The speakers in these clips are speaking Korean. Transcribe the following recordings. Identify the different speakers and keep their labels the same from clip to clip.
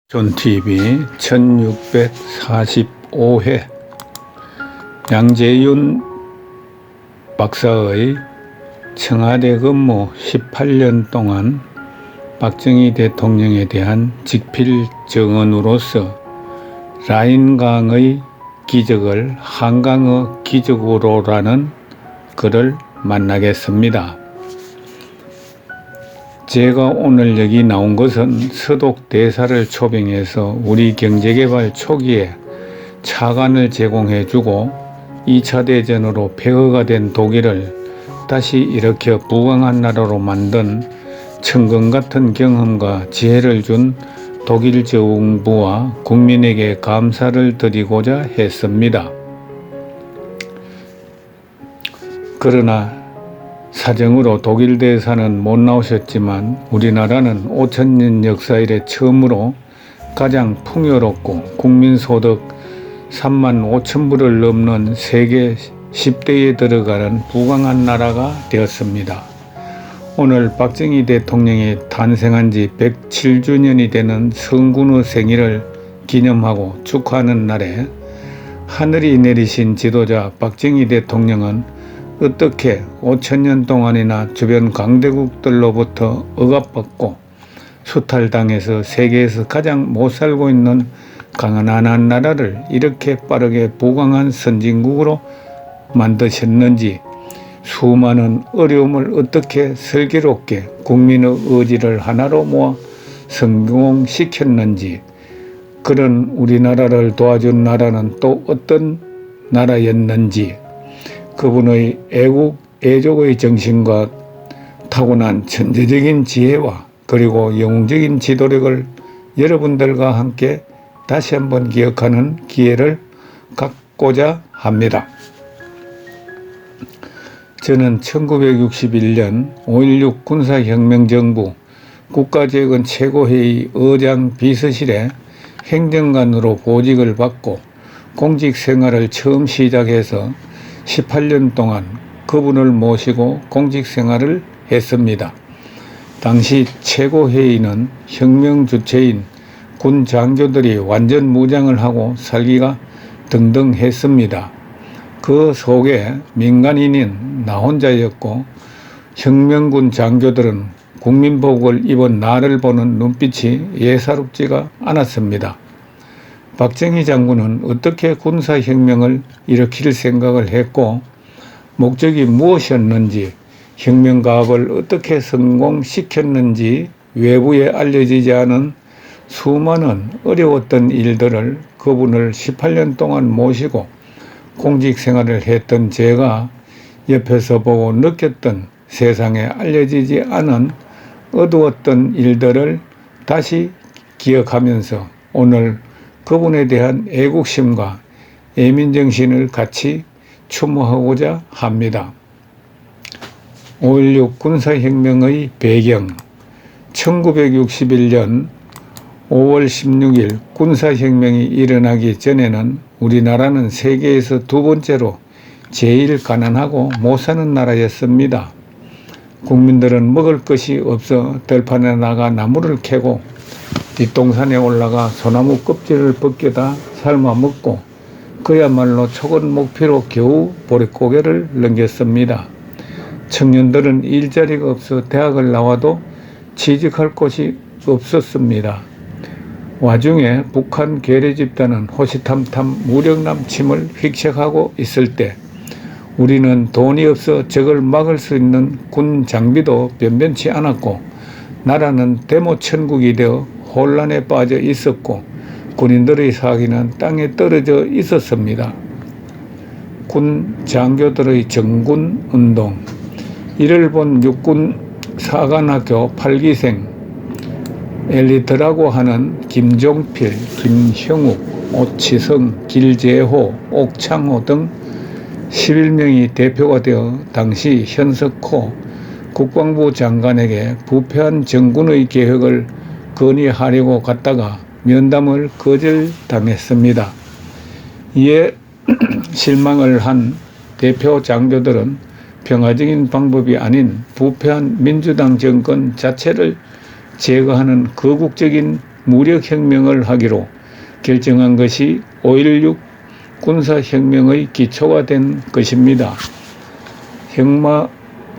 Speaker 1: 존TV 1645회 양재윤 박사의 청와대 근무 18년 동안 박정희 대통령에 대한 직필 증언으로서 라인강의 기적을 한강의 기적으로라는 글을 만나겠습니다. 제가 오늘 여기 나온 것은 서독 대사를 초빙해서 우리 경제개발 초기에 차관을 제공해주고 2차 대전으로 폐허가 된 독일을 다시 일으켜 부강한 나라로 만든 천금 같은 경험과 지혜를 준 독일 정부와 국민에게 감사를 드리고자 했습니다. 그러나 사정으로 독일 대사는 못 나오셨지만 우리나라는 5천년 역사 이래 처음으로 가장 풍요롭고 국민소득 3만 5천 불을 넘는 세계 10대에 들어가는 부강한 나라가 되었습니다. 오늘 박정희 대통령이 탄생한 지 107주년이 되는 성군의 생일을 기념하고 축하하는 날에 하늘이 내리신 지도자 박정희 대통령은 어떻게 5천년 동안이나 주변 강대국들로부터 억압받고 수탈당해서 세계에서 가장 못 살고 있는 가난한 나라를 이렇게 빠르게 부강한 선진국으로 만드셨는지, 수많은 어려움을 어떻게 슬기롭게 국민의 의지를 하나로 모아 성공시켰는지, 그런 우리나라를 도와준 나라는 또 어떤 나라였는지, 그분의 애족의 정신과 타고난 천재적인 지혜와 그리고 영웅적인 지도력을 여러분들과 함께 다시 한번 기억하는 기회를 갖고자 합니다. 저는 1961년 5.16 군사혁명정부 국가재건 최고회의 의장 비서실에 행정관으로 보직을 받고 공직생활을 처음 시작해서 18년 동안 그분을 모시고 공직생활을 했습니다. 당시 최고회의는 혁명 주체인 군 장교들이 완전 무장을 하고 살기가 등등했습니다. 그 속에 민간인인 나 혼자였고 혁명군 장교들은 국민복을 입은 나를 보는 눈빛이 예사롭지가 않았습니다. 박정희 장군은 어떻게 군사혁명을 일으킬 생각을 했고 목적이 무엇이었는지, 혁명가업을 어떻게 성공시켰는지 외부에 알려지지 않은 수많은 어려웠던 일들을 그분을 18년 동안 모시고 공직생활을 했던 제가 옆에서 보고 느꼈던 세상에 알려지지 않은 어두웠던 일들을 다시 기억하면서 오늘 그분에 대한 애국심과 애민정신을 같이 추모하고자 합니다. 5.16 군사혁명의 배경. 1961년 5월 16일 군사혁명이 일어나기 전에는 우리나라는 세계에서 두 번째로 제일 가난하고 못 사는 나라였습니다. 국민들은 먹을 것이 없어 들판에 나가 나무를 캐고 뒷동산에 올라가 소나무 껍질을 벗겨다 삶아 먹고 그야말로 촉은 목표로 겨우 보릿고개를 넘겼습니다. 청년들은 일자리가 없어 대학을 나와도 취직할 곳이 없었습니다. 와중에 북한 괴뢰 집단은 호시탐탐 무력 남침을 휙색하고 있을 때 우리는 돈이 없어 적을 막을 수 있는 군 장비도 변변치 않았고 나라는 데모 천국이 되어 혼란에 빠져 있었고 군인들의 사기는 땅에 떨어져 있었습니다. 군 장교들의 정군 운동. 이를 본 육군 사관학교 8기생 엘리트라고 하는 김종필, 김형욱, 오치성, 길재호, 옥창호 등 11명이 대표가 되어 당시 현석호 국방부 장관에게 부패한 정군의 계획을 건의하려고 갔다가 면담을 거절당했습니다. 이에 실망을 한 대표 장교들은 평화적인 방법이 아닌 부패한 민주당 정권 자체를 제거하는 거국적인 무력혁명을 하기로 결정한 것이 5.16 군사혁명의 기초가 된 것입니다.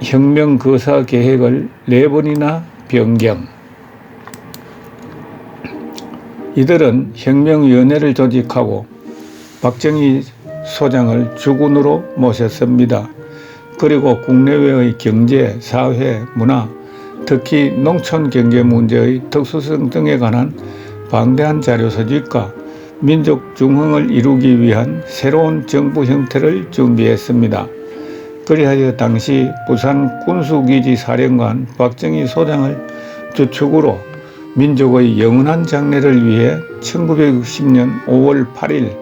Speaker 1: 혁명 거사 계획을 4번이나 변경. 이들은 혁명위원회를 조직하고 박정희 소장을 주군으로 모셨습니다. 그리고 국내외의 경제, 사회, 문화, 특히 농촌 경제 문제의 특수성 등에 관한 방대한 자료 서집과 민족 중흥을 이루기 위한 새로운 정부 형태를 준비했습니다. 그리하여 당시 부산 군수기지 사령관 박정희 소장을 주축으로 민족의 영원한 장래를 위해 1960년 5월 8일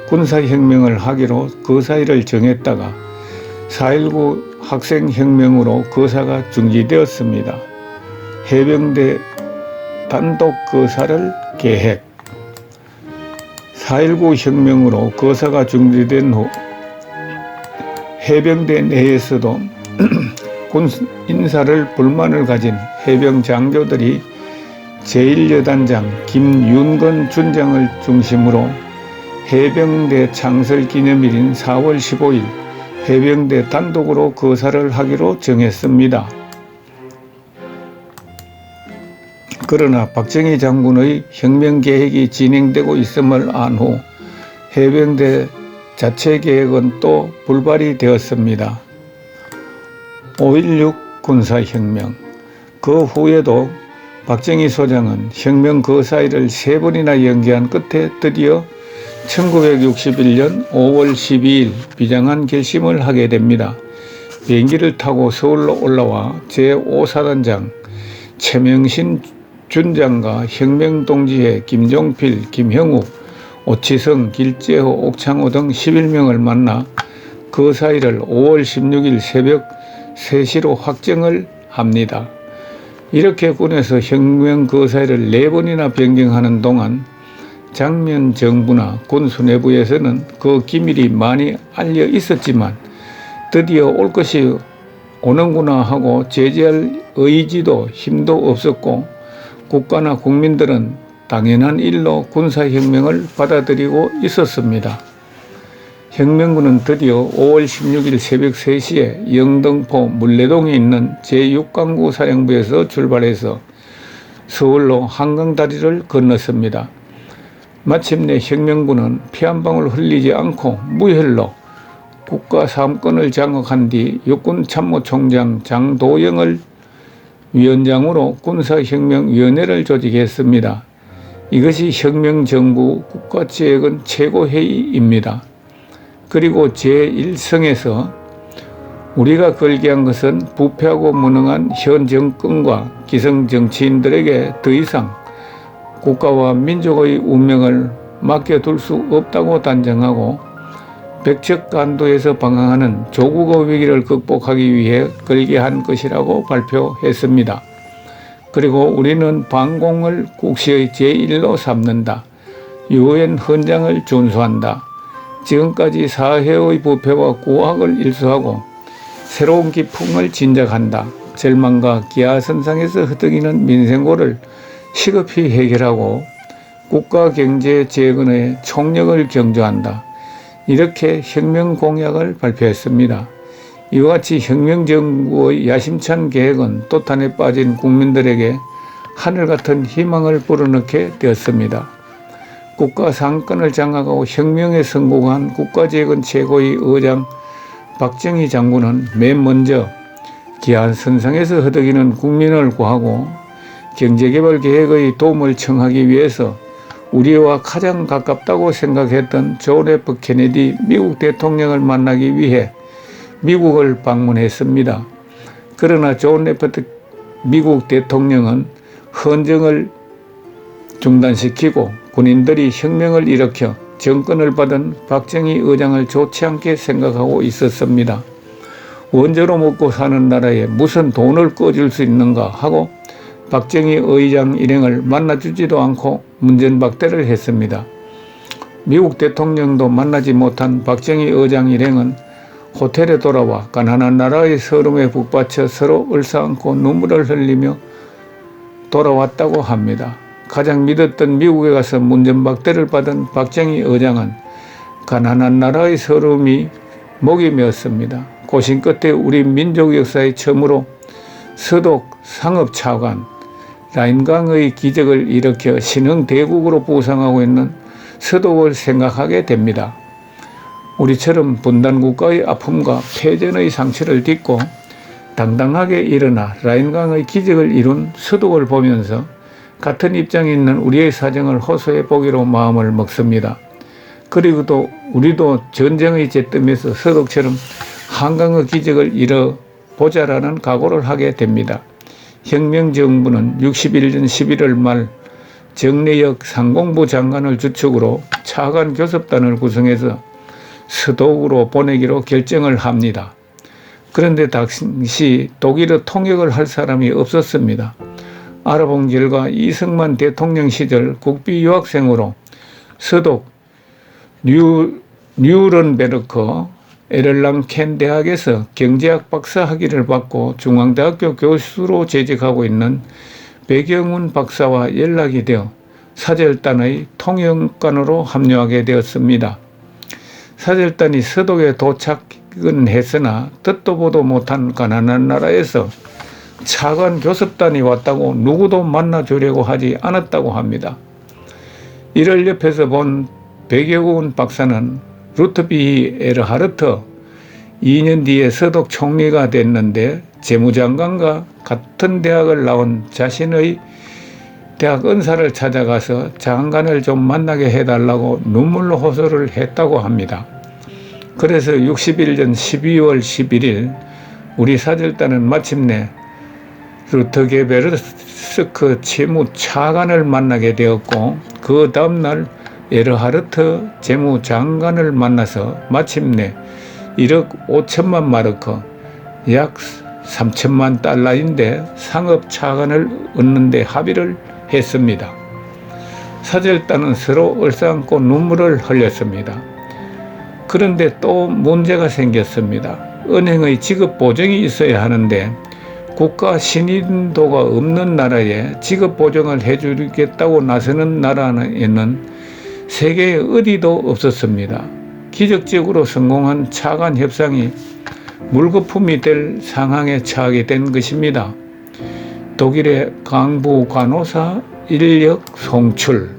Speaker 1: 군사혁명을 하기로 거사일을 정했다가 4.19 학생혁명으로 거사가 중지되었습니다. 해병대 단독 거사를 계획. 4.19 혁명으로 거사가 중지된 후 해병대 내에서도 군 인사를 불만을 가진 해병 장교들이 제1여단장 김윤건 준장을 중심으로 해병대 창설 기념일인 4월 15일 해병대 단독으로 거사를 하기로 정했습니다. 그러나 박정희 장군의 혁명 계획이 진행되고 있음을 안 후 해병대 자체 계획은 또 불발이 되었습니다. 5.16 군사혁명. 그 후에도 박정희 소장은 혁명 거사일을 3번이나 연기한 끝에 드디어 1961년 5월 12일 비장한 결심을 하게 됩니다. 비행기를 타고 서울로 올라와 제5사단장 최명신 준장과 혁명동지회 김종필, 김형욱, 오치성, 길재호, 옥창호 등 11명을 만나 거사일을 5월 16일 새벽 3시로 확정을 합니다. 이렇게 군에서 혁명 거사일을 4번이나 변경하는 동안 장면 정부나 군 수뇌부에서는 그 기밀이 많이 알려 있었지만 드디어 올 것이 오는구나 하고 제지할 의지도 힘도 없었고 국가나 국민들은 당연한 일로 군사혁명을 받아들이고 있었습니다. 혁명군은 드디어 5월 16일 새벽 3시에 영등포 물레동에 있는 제6강구 사령부에서 출발해서 서울로 한강다리를 건넜습니다. 마침내 혁명군은 피 한 방울 흘리지 않고 무혈로 국가 사업권을 장악한 뒤 육군참모총장 장도영을 위원장으로 군사혁명위원회를 조직했습니다. 이것이 혁명정부 국가지휘권 최고회의입니다. 그리고 제1성에서 우리가 걸게한 것은 부패하고 무능한 현 정권과 기성 정치인들에게 더 이상 국가와 민족의 운명을 맡겨둘 수 없다고 단정하고 백척간도에서 방황하는 조국의 위기를 극복하기 위해 걸게한 것이라고 발표했습니다. 그리고 우리는 반공을 국시의 제1로 삼는다. 유엔 헌장을 준수한다. 지금까지 사회의 부패와 고학을 일수하고 새로운 기풍을 진작한다. 절망과 기하선상에서 허덕이는 민생고를 시급히 해결하고 국가 경제 재건의 총력을 경주한다. 이렇게 혁명 공약을 발표했습니다. 이와 같이 혁명정부의 야심찬 계획은 또탄에 빠진 국민들에게 하늘같은 희망을 불어넣게 되었습니다. 국가 상권을 장악하고 혁명에 성공한 국가재건 최고의 의장 박정희 장군은 맨 먼저 기하선상에서 허덕이는 국민을 구하고 경제개발 계획의 도움을 청하기 위해서 우리와 가장 가깝다고 생각했던 존 F 케네디 미국 대통령을 만나기 위해 미국을 방문했습니다. 그러나 존 F 미국 대통령은 헌정을 중단시키고 군인들이 혁명을 일으켜 정권을 받은 박정희 의장을 좋지 않게 생각하고 있었습니다. 원조로 먹고 사는 나라에 무슨 돈을 꺼줄 수 있는가 하고 박정희 의장 일행을 만나주지도 않고 문전박대를 했습니다. 미국 대통령도 만나지 못한 박정희 의장 일행은 호텔에 돌아와 가난한 나라의 서름에 북받쳐 서로 얼싸안고 눈물을 흘리며 돌아왔다고 합니다. 가장 믿었던 미국에 가서 문전박대를 받은 박정희 의장은 가난한 나라의 서러움이 목이 메었습니다. 고심 끝에 우리 민족 역사에 처음으로 서독 상업차관 라인강의 기적을 일으켜 신흥대국으로 부상하고 있는 서독을 생각하게 됩니다. 우리처럼 분단국가의 아픔과 패전의 상처를 딛고 당당하게 일어나 라인강의 기적을 이룬 서독을 보면서 같은 입장에 있는 우리의 사정을 호소해 보기로 마음을 먹습니다. 그리고 또 우리도 전쟁의 잿더미에서 서독처럼 한강의 기적을 이뤄보자라는 각오를 하게 됩니다. 혁명정부는 61년 11월 말 정래역 상공부 장관을 주축으로 차관 교섭단을 구성해서 서독으로 보내기로 결정을 합니다. 그런데 당시 독일의 통역을 할 사람이 없었습니다. 알아본 결과 이승만 대통령 시절 국비 유학생으로 서독 뉴런베르크 에를랑켄 대학에서 경제학 박사 학위를 받고 중앙대학교 교수로 재직하고 있는 백영훈 박사와 연락이 되어 사절단의 통역관으로 합류하게 되었습니다. 사절단이 서독에 도착은 했으나 듣도 보도 못한 가난한 나라에서 차관 교섭단이 왔다고 누구도 만나주려고 하지 않았다고 합니다. 이를 옆에서 본 백영훈 박사는 루트비히 에르하르트 2년 뒤에 서독 총리가 됐는데 재무장관과 같은 대학을 나온 자신의 대학 은사를 찾아가서 장관을 좀 만나게 해달라고 눈물로 호소를 했다고 합니다. 그래서 61년 12월 11일 우리 사절단은 마침내 루트게베르스크 채무차관을 만나게 되었고 그 다음날 에르하르트 재무장관을 만나서 마침내 1억 5천만 마르크 약 3천만 달러인데 상업차관을 얻는 데 합의를 했습니다. 사절단은 서로 얼싸안고 눈물을 흘렸습니다. 그런데 또 문제가 생겼습니다. 은행의 지급 보증이 있어야 하는데 국가 신인도가 없는 나라에 지급 보증을 해주겠다고 나서는 나라에는 세계에 어디도 없었습니다. 기적적으로 성공한 차관 협상이 물거품이 될 상황에 처하게 된 것입니다. 독일의 강부 간호사 인력 송출.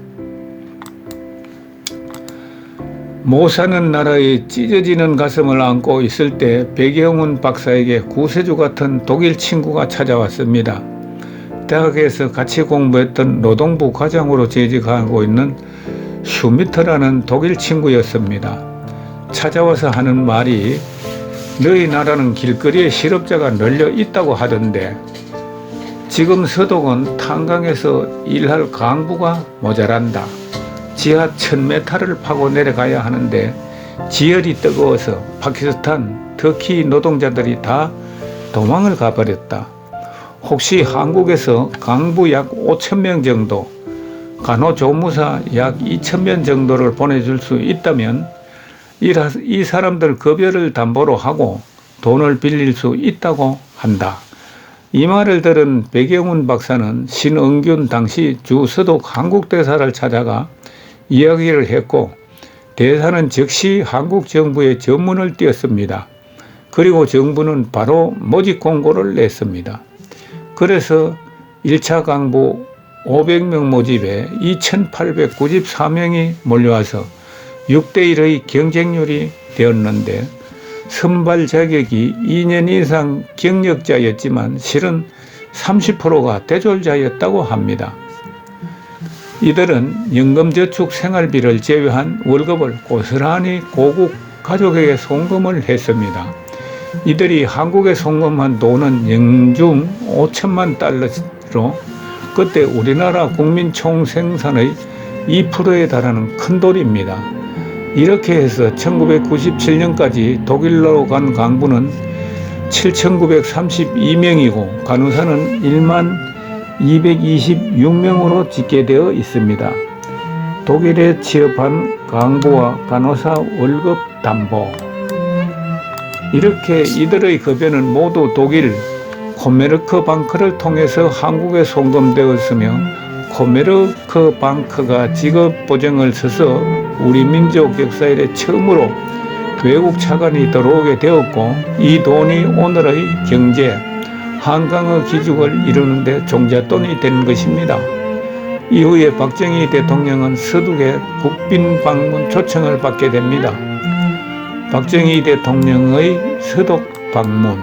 Speaker 1: 못 사는 나라의 찢어지는 가슴을 안고 있을 때 백영훈 박사에게 구세주 같은 독일 친구가 찾아왔습니다. 대학에서 같이 공부했던 노동부 과장으로 재직하고 있는 슈미트라는 독일 친구였습니다. 찾아와서 하는 말이 너희 나라는 길거리에 실업자가 널려 있다고 하던데 지금 서독은 탄광에서 일할 강부가 모자란다. 지하 1000m를 파고 내려가야 하는데 지열이 뜨거워서 파키스탄, 터키 노동자들이 다 도망을 가버렸다. 혹시 한국에서 강부 약 5,000명 정도, 간호조무사 약 2,000명 정도를 보내줄 수 있다면 이 사람들 급여를 담보로 하고 돈을 빌릴 수 있다고 한다. 이 말을 들은 백영훈 박사는 신응균 당시 주 서독 한국대사를 찾아가 이야기를 했고 대사는 즉시 한국 정부에 전문을 띄웠습니다. 그리고 정부는 바로 모집 공고를 냈습니다. 그래서 1차 강부 500명 모집에 2,894명이 몰려와서 6대1의 경쟁률이 되었는데 선발 자격이 2년 이상 경력자였지만 실은 30%가 대졸자였다고 합니다. 이들은 연금저축 생활비를 제외한 월급을 고스란히 고국 가족에게 송금을 했습니다. 이들이 한국에 송금한 돈은 영중 5천만 달러로 그때 우리나라 국민 총생산의 2%에 달하는 큰 돈입니다. 이렇게 해서 1997년까지 독일로 간 강부는 7,932명이고 간호사는 1만 226명으로 집계되어 있습니다. 독일에 취업한 강부와 간호사 월급 담보. 이렇게 이들의 급여는 모두 독일 코메르크 방크를 통해서 한국에 송금되었으며 코메르크 방크가 직업 보증을 서서 우리 민족 역사 이래 처음으로 외국 차관이 들어오게 되었고, 이 돈이 오늘의 경제, 한강의 기죽을 이루는데 종잣돈이 된 것입니다. 이후에 박정희 대통령은 서독에 국빈 방문 초청을 받게 됩니다. 박정희 대통령의 서독 방문.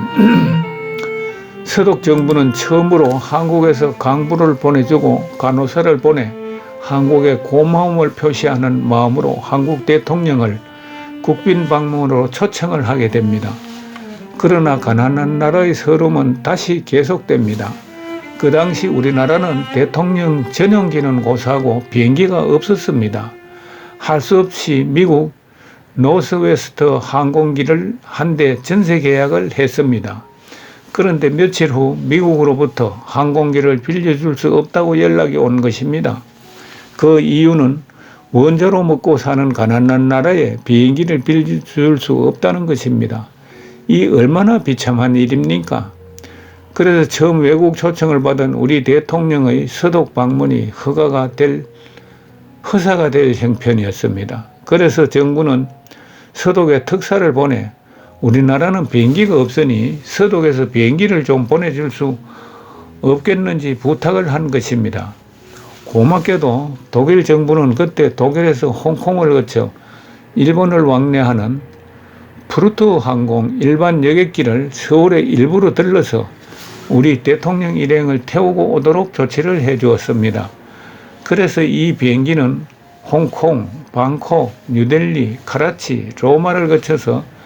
Speaker 1: 서독 정부는 처음으로 한국에서 강부를 보내주고 간호사를 보내 한국에 고마움을 표시하는 마음으로 한국 대통령을 국빈 방문으로 초청을 하게 됩니다. 그러나 가난한 나라의 서름은 다시 계속됩니다. 그 당시 우리나라는 대통령 전용기는 고사하고 비행기가 없었습니다. 할 수 없이 미국 노스웨스트 항공기를 한 대 전세 계약을 했습니다. 그런데 며칠 후 미국으로부터 항공기를 빌려줄 수 없다고 연락이 온 것입니다. 그 이유는 원자로 먹고 사는 가난한 나라에 비행기를 빌려줄 수 없다는 것입니다. 이 얼마나 비참한 일입니까? 그래서 처음 외국 초청을 받은 우리 대통령의 서독 방문이 허사가 될 형편이었습니다. 그래서 정부는 서독에 특사를 보내 우리나라는 비행기가 없으니 서독에서 비행기를 좀 보내줄 수 없겠는지 부탁을 한 것입니다. 고맙게도 독일 정부는 그때 독일에서 홍콩을 거쳐 일본을 왕래하는 프루트 항공 일반 여객기를 서울에 일부러 들러서 우리 대통령 일행을 태우고 오도록 조치를 해 주었습니다. 그래서 이 비행기는 홍콩, 방콕, 뉴델리, 카라치, 로마를 거쳐서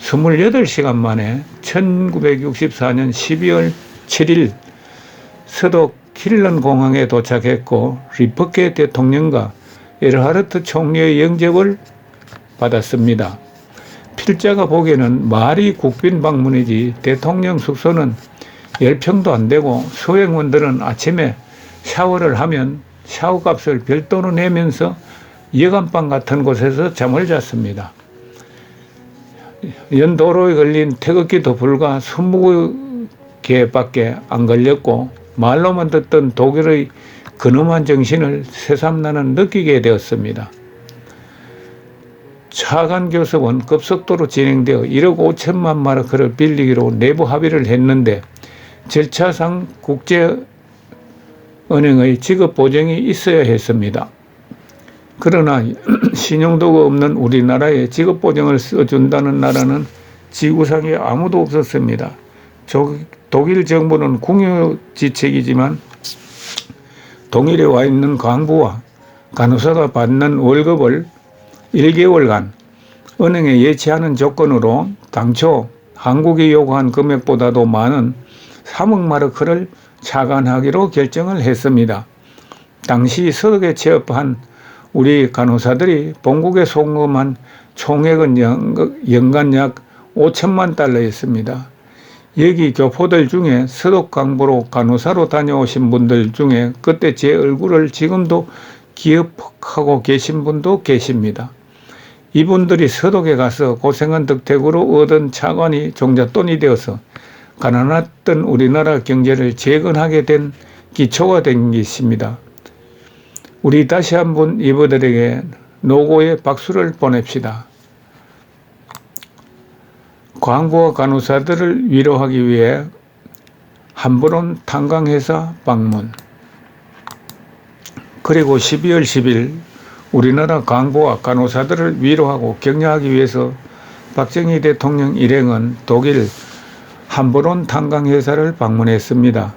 Speaker 1: 28시간 만에 1964년 12월 7일 서독 킬런 공항에 도착했고, 리퍼케 대통령과 에르하르트 총리의 영접을 받았습니다. 필자가 보기에는 말이 국빈 방문이지 대통령 숙소는 10평도 안 되고, 수행원들은 아침에 샤워를 하면 샤워값을 별도로 내면서 여간방 같은 곳에서 잠을 잤습니다. 연도로에 걸린 태극기도 불과 20개밖에 안 걸렸고, 말로만 듣던 독일의 근엄한 정신을 새삼 나는 느끼게 되었습니다. 차관 교섭은 급속도로 진행되어 1억 5천만 마르크를 빌리기로 내부 합의를 했는데, 절차상 국제은행의 지급 보증이 있어야 했습니다. 그러나 신용도가 없는 우리나라에 지급 보증을 써준다는 나라는 지구상에 아무도 없었습니다. 독일 정부는 궁유지책이지만 동일에 와 있는 간부와 간호사가 받는 월급을 1개월간 은행에 예치하는 조건으로 당초 한국이 요구한 금액보다도 많은 3억 마르크를 차관하기로 결정을 했습니다. 당시 서독에 취업한 우리 간호사들이 본국에 송금한 총액은 연간 약 5천만 달러였습니다. 여기 교포들 중에 서독 강부로 간호사로 다녀오신 분들 중에 그때 제 얼굴을 지금도 기억하고 계신 분도 계십니다. 이분들이 서독에 가서 고생한 덕택으로 얻은 차관이 종잣돈이 되어서 가난했던 우리나라 경제를 재건하게 된 기초가 된 것입니다. 우리 다시 한번 이분들에게 노고의 박수를 보냅시다. 광부와 간호사들을 위로하기 위해 한보론 탄광회사 방문. 그리고 12월 10일 우리나라 광부와 간호사들을 위로하고 격려하기 위해서 박정희 대통령 일행은 독일 한보론 탄광회사를 방문했습니다.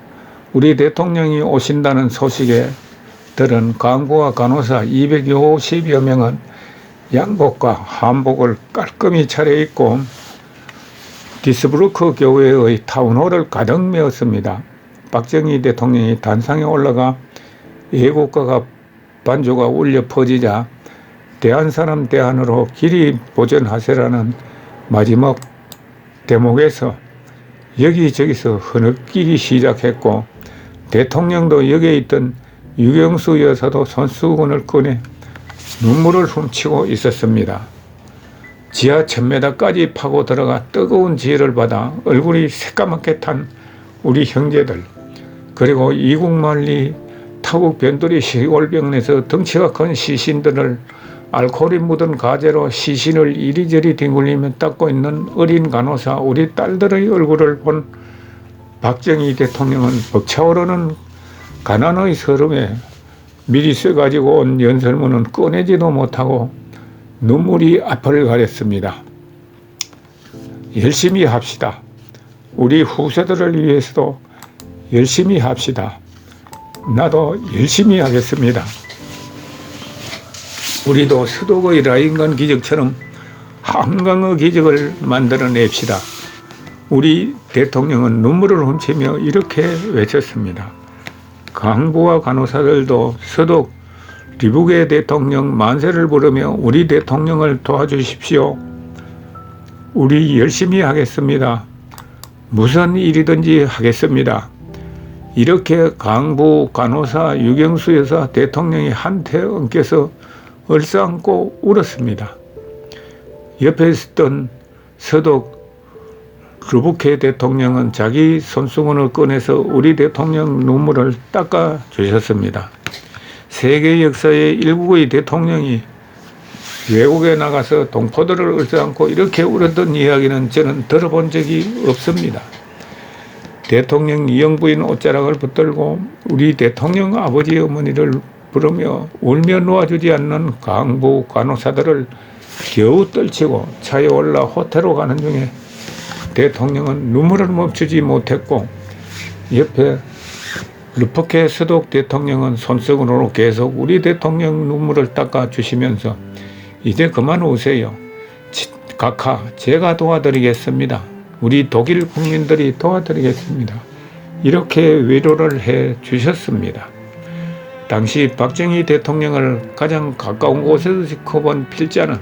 Speaker 1: 우리 대통령이 오신다는 소식에 들은 광부와 간호사 250여 명은 양복과 한복을 깔끔히 차려입고 디스브루크 교회의 타운홀을 가득 메웠습니다. 박정희 대통령이 단상에 올라가 애국가가 반주가 울려 퍼지자 대한사람 대한으로 길이 보전하세라는 마지막 대목에서 여기저기서 흐느끼기 시작했고, 대통령도 여기에 있던 유경수 여사도 손수건을 꺼내 눈물을 훔치고 있었습니다. 지하 1000m까지 파고 들어가 뜨거운 지혜를 받아 얼굴이 새까맣게 탄 우리 형제들, 그리고 이국만리 타국 변두리 시골병원에서 덩치가 큰 시신들을 알코올이 묻은 가재로 시신을 이리저리 뒹굴리며 닦고 있는 어린 간호사 우리 딸들의 얼굴을 본 박정희 대통령은 벅차오르는 가난의 서름에 미리 써가지고 온 연설문은 꺼내지도 못하고 눈물이 앞을 가렸습니다. 열심히 합시다. 우리 후세들을 위해서도 열심히 합시다. 나도 열심히 하겠습니다. 우리도 서독의 라인간 기적처럼 한강의 기적을 만들어냅시다. 우리 대통령은 눈물을 훔치며 이렇게 외쳤습니다. 강부와 간호사들도 서독 리북의 대통령 만세를 부르며 우리 대통령을 도와주십시오. 우리 열심히 하겠습니다. 무슨 일이든지 하겠습니다. 이렇게 강부, 간호사, 유경수 여사 대통령이 한테 엉켜서 얼싸안고 울었습니다. 옆에 있었던 서독 르부케 대통령은 자기 손수건을 꺼내서 우리 대통령 눈물을 닦아 주셨습니다. 세계 역사의 일국의 대통령이 외국에 나가서 동포들을 얼싸안고 이렇게 울었던 이야기는 저는 들어본 적이 없습니다. 대통령 영부인 옷자락을 붙들고 우리 대통령 아버지 어머니를 부르며 울며 놓아주지 않는 강부 간호사들을 겨우 떨치고 차에 올라 호텔로 가는 중에 대통령은 눈물을 멈추지 못했고 옆에 르푸케 서독 대통령은 손수건으로 계속 우리 대통령 눈물을 닦아 주시면서 이제 그만 우세요. 각하 제가 도와드리겠습니다. 우리 독일 국민들이 도와드리겠습니다. 이렇게 위로를 해 주셨습니다. 당시 박정희 대통령을 가장 가까운 곳에서 지켜본 필자는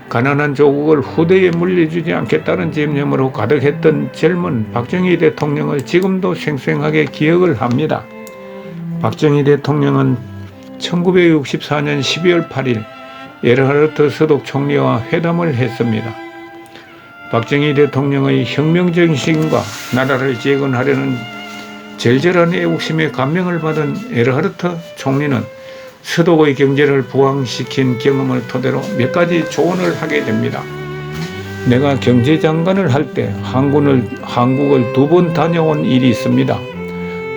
Speaker 1: 가난한 조국을 후대에 물려주지 않겠다는 집념으로 가득했던 젊은 박정희 대통령을 지금도 생생하게 기억을 합니다. 박정희 대통령은 1964년 12월 8일 에르하르트 서독 총리와 회담을 했습니다. 박정희 대통령의 혁명정신과 나라를 재건하려는 절절한 애국심에 감명을 받은 에르하르트 총리는 서독의 경제를 부황시킨 경험을 토대로 몇 가지 조언을 하게 됩니다. 내가 경제장관을 할 때 한국을 2번 다녀온 일이 있습니다.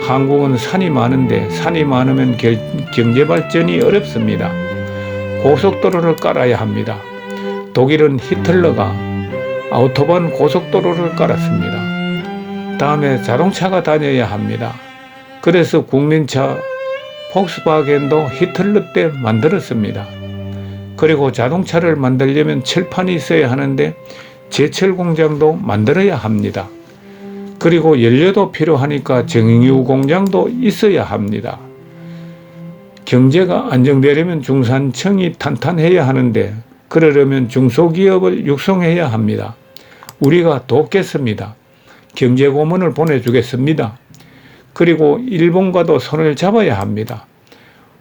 Speaker 1: 한국은 산이 많은데 산이 많으면 경제발전이 어렵습니다. 고속도로를 깔아야 합니다. 독일은 히틀러가 아우토반 고속도로를 깔았습니다. 다음에 자동차가 다녀야 합니다. 그래서 국민차 폭스바겐도 히틀러 때 만들었습니다. 그리고 자동차를 만들려면 철판이 있어야 하는데 제철 공장도 만들어야 합니다. 그리고 연료도 필요하니까 정유 공장도 있어야 합니다. 경제가 안정되려면 중산층이 탄탄해야 하는데 그러려면 중소기업을 육성해야 합니다. 우리가 돕겠습니다. 경제고문을 보내주겠습니다. 그리고 일본과도 손을 잡아야 합니다.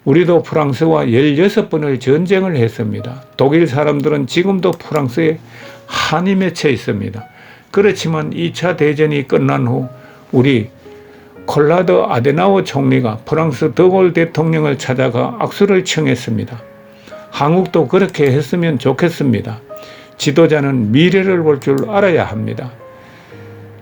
Speaker 1: 우리도 프랑스와 16번을 전쟁을 했습니다. 독일 사람들은 지금도 프랑스에 한이 맺혀 있습니다. 그렇지만 2차 대전이 끝난 후 우리 콜라드 아데나워 총리가 프랑스 드골 대통령을 찾아가 악수를 청했습니다. 한국도 그렇게 했으면 좋겠습니다. 지도자는 미래를 볼 줄 알아야 합니다.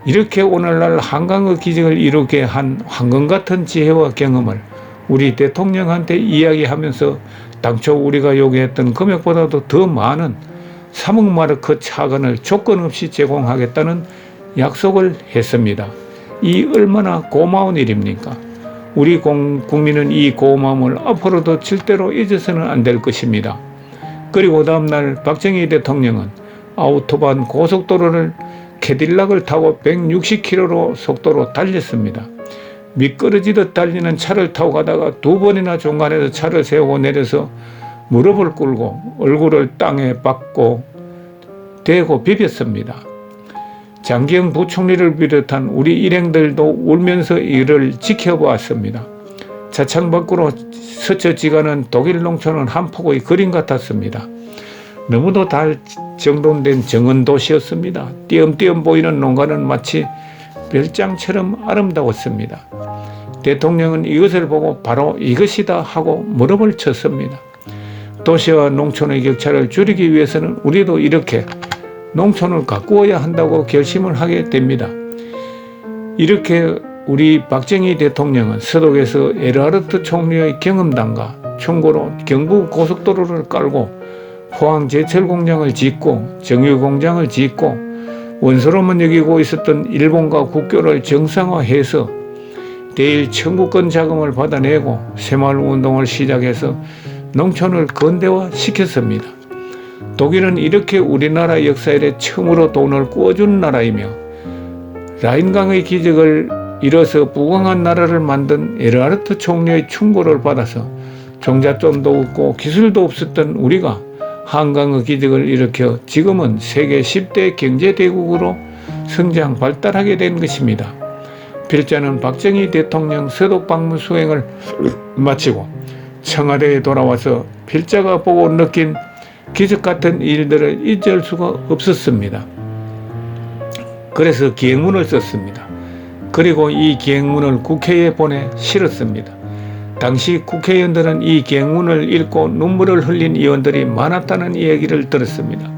Speaker 1: 이렇게 오늘날 한강의 기적을 이루게 한 황금 같은 지혜와 경험을 우리 대통령한테 이야기하면서 당초 우리가 요구했던 금액보다도 더 많은 3억 마르크 차관을 조건 없이 제공하겠다는 약속을 했습니다. 이 얼마나 고마운 일입니까? 우리 국민은 이 고마움을 앞으로도 절대로 잊어서는 안 될 것입니다. 그리고 다음날 박정희 대통령은 아우토반 고속도로를 캐딜락을 타고 160km로 속도로 달렸습니다. 미끄러지듯 달리는 차를 타고 가다가 2번이나 중간에서 차를 세우고 내려서 무릎을 꿇고 얼굴을 땅에 박고 대고 비볐습니다. 장기영 부총리를 비롯한 우리 일행들도 울면서 이를 지켜보았습니다. 차창 밖으로 스쳐지가는 독일 농촌은 한 폭의 그림 같았습니다. 너무도 잘 정돈된 정원 도시였습니다. 띄엄띄엄 보이는 농가는 마치 별장처럼 아름다웠습니다. 대통령은 이것을 보고 바로 이것이다 하고 무릎을 쳤습니다. 도시와 농촌의 격차를 줄이기 위해서는 우리도 이렇게 농촌을 가꾸어야 한다고 결심을 하게 됩니다. 이렇게 우리 박정희 대통령은 서독에서 에르하르트 총리의 경험담과 충고로 경부 고속도로를 깔고 포항 제철 공장을 짓고 정유 공장을 짓고 원수로만 여기고 있었던 일본과 국교를 정상화해서 대일 청구권 자금을 받아내고 새마을 운동을 시작해서 농촌을 근대화시켰습니다. 독일은 이렇게 우리나라 역사에 처음으로 돈을 꾸어준 나라이며 라인강의 기적을 이뤄서 부강한 나라를 만든 에르하르트 총리의 충고를 받아서 종잣돈도 없고 기술도 없었던 우리가 한강의 기적을 일으켜 지금은 세계 10대 경제대국으로 성장 발달하게 된 것입니다. 필자는 박정희 대통령 서독 방문 수행을 마치고 청와대에 돌아와서 필자가 보고 느낀 기적같은 일들을 잊을 수가 없었습니다. 그래서 기행문을 썼습니다. 그리고 이 기행문을 국회에 보내 실었습니다. 당시 국회의원들은 이 기행문을 읽고 눈물을 흘린 의원들이 많았다는 이야기를 들었습니다.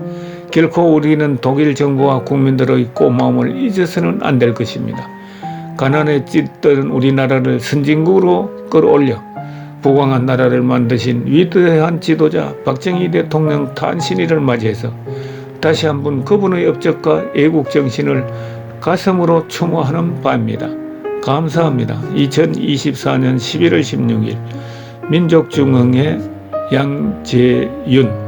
Speaker 1: 결코 우리는 독일 정부와 국민들의 고마움을 잊어서는 안 될 것입니다. 가난에 찌든 우리나라를 선진국으로 끌어올려 부강한 나라를 만드신 위대한 지도자 박정희 대통령 탄신일을 맞이해서 다시 한번 그분의 업적과 애국정신을 가슴으로 추모하는 바입니다. 감사합니다. 2024년 11월 16일 민족중흥회 양재윤